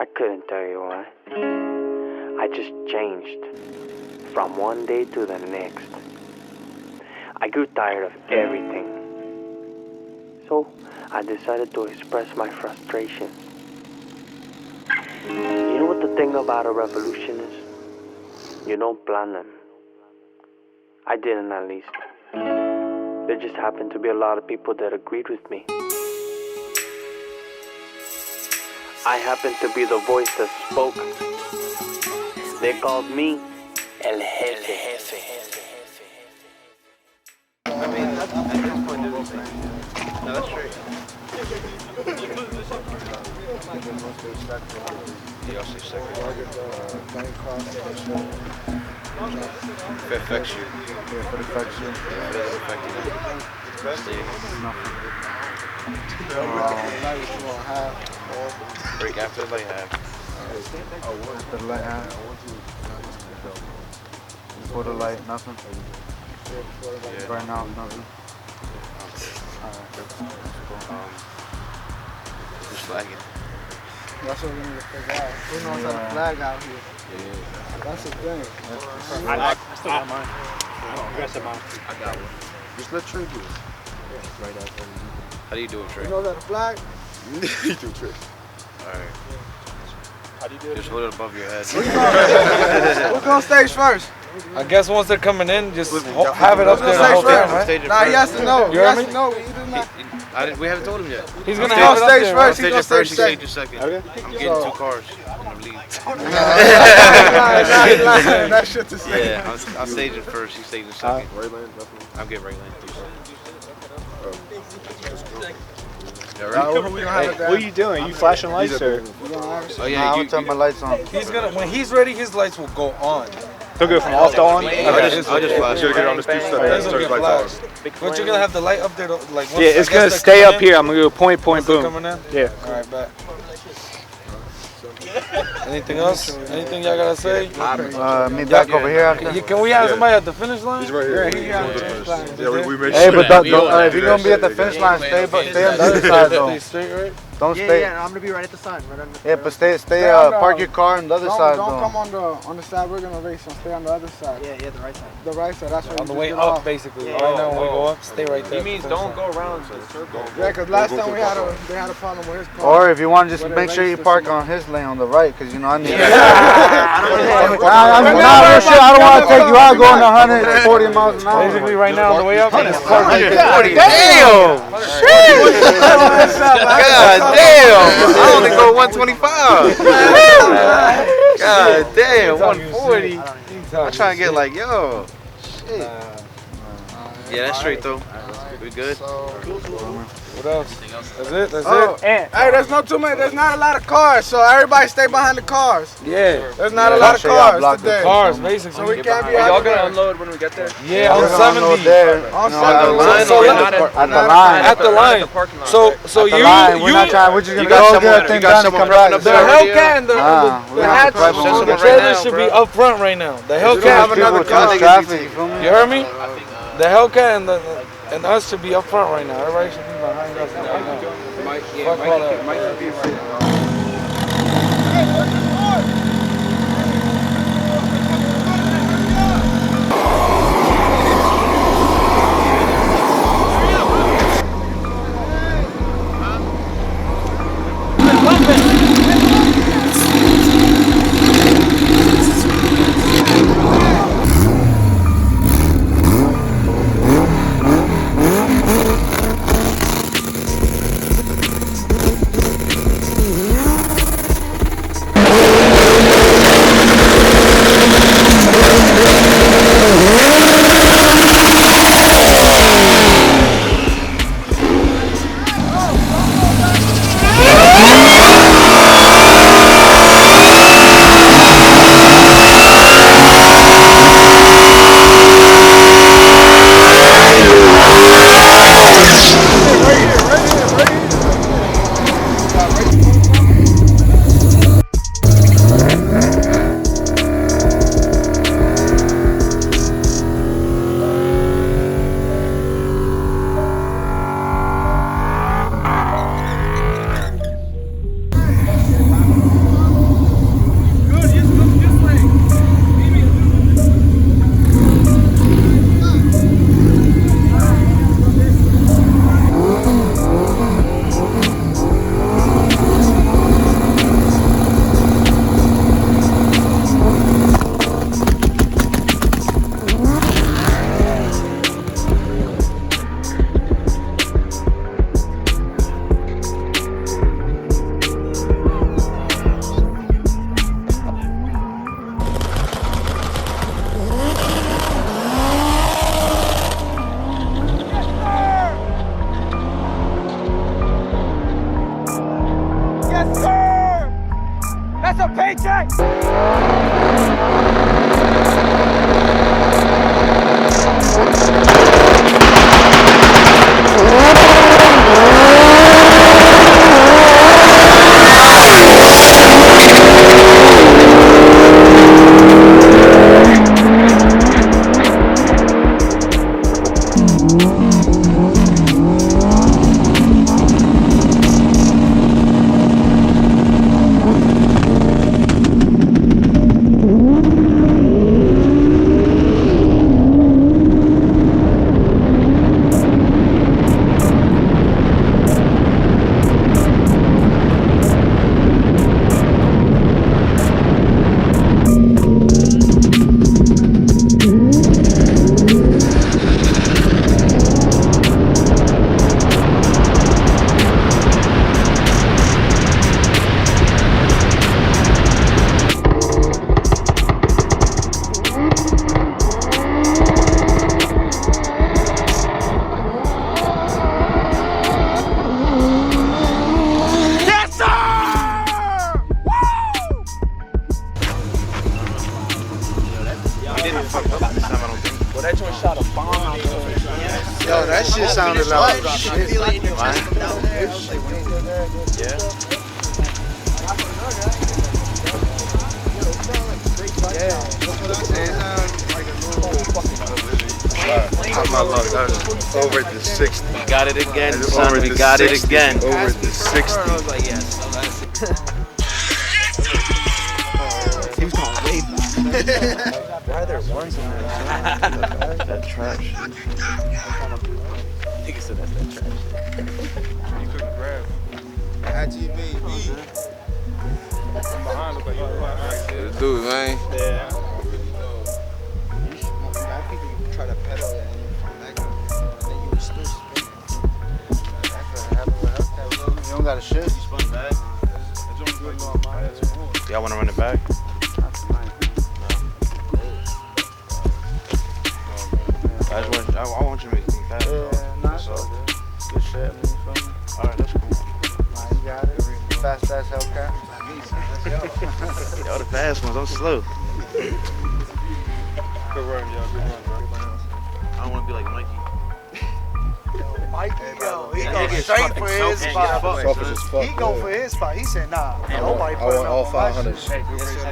I couldn't tell you why. I just changed from one day to the next. I grew tired of everything. So I decided to express my frustrations. You know what the thing about a revolution is? You don't plan them. I didn't, at least. There just happened to be a lot of people that agreed with me. I happened to be the voice that spoke. They called me El Jefe. I mean, at this point, they're the same. No, that's straight. Yeah, I'll say second. If it affects you. If it affects you. Yeah, it doesn't affect you. Stay. Break after the light half. After the light half. Before the light, nothing. Yeah. Right now, nothing. Just flagging. That's what we need to figure out. Who knows how to flag out here? Yeah. That's the thing. I still got mine. You guys have mine. I got one. Just let Trey do it. Right after. How do you do it, Trey? You know how to flag? You do Trey. Alright. How do you do it? Just hold it above your head. Who's on stage first? I guess once they're coming in, just have it up there the whole time, right? Nah, he has to know. You He hear has me? to know. He does not. We haven't told him yet. He's gonna He's have on it up stage there, first. Stage He's on it first, stage he second. staged second. Okay. I'm getting 2 cars. I'm gonna leave. That shit to say. Yeah, I'm staging first, he's staging second. I'm getting right lane. What are you doing? Are you flashing lights or? Oh Nah, yeah, I'll turn my lights on. He's gonna, when he's ready, his lights will go on. They'll go from off to on? I'll just flash. Get on this His will get flashed. But you're gonna have the light up there, like once Yeah, it's I guess gonna they're stay coming up in, here. I'm gonna go point, once they're boom. coming in? Yeah. Alright, bet. Anything else? Anything y'all gotta say? Me back over here. Can we have somebody at the finish line? He's right here. We Hey, but if you're gonna be at the finish line, stay on the other side though. Stay straight, right? Don't stay. I'm gonna be right at the sign. Right on the, Yeah, but stay. on the- Park your car on the other side Don't though. come on the side we're gonna race on. Stay on the other side. Yeah, the right side. The right side. That's where On you the just way get up, off. basically. Right now, when we go up, stay right there. He means don't go around the circle. Yeah, because last time they had a problem with his car. Or if you want to just Where make they sure you raced or park something. on his lane on the right, because you know I need. I'm real shit. I don't want to take you out going 140 miles an hour. Basically, right now, on the way up, it's parked right there. 140, damn! God damn! I only go 125. God damn, 140. I'm trying to get like, yo, shit. Yeah, that's straight though. We good? What else? That's it? That's it? Hey, there's not a lot of cars, so everybody stay behind the cars. Yeah. There's not a lot of cars today. Cars, basically. So we can't be Y'all out gonna there. unload when we get there? Yeah, on 70. On At the line So or let- At the line. At the line. So The line. We're not trying. We're just gonna go get a thing done and come back. The Hellcat and the we have hatch, to prep them. the trailer should be up front right now. The Hellcat, another car. Traffic. You feel me? you heard me? The Hellcat and us should be up front right now. Everybody should be behind us right now. Fuck all that. Yes, sir! That's a paycheck! Well, that joint shot a bomb out there. Yo, that shit sounded like shit. Feel it in your chest from down there. Yeah. My luck, that's over the 60. We got it again, son. We got it again. Over the 60. I was like, yes. He was going way back. Why are there ones in there? That trash. Nigga said that's that trash. You couldn't grab. IGB. From behind, look like you were Dude, man. Yeah. I think you try to pedal it and come back and then you would still spin. That's what happened with Hellcat. You don't got a shit? Spun back. Y'all want to run it back? I want you to make things fast. Yeah, nah, it's all good. Good shit, man, you feel me? Alright, that's cool. Nah, you got it. Fast ass Hellcat. Y'all the fast ones, I'm slow. Good run, y'all. Good run, bro. I don't want to be like Mikey. Mikey, yo, he That go nigga's straight fucking for his selfish as spot. fuck, Selfish son. as fuck. He go for his spot. He said, nah, I nobody want putting up all on my 500s. shit.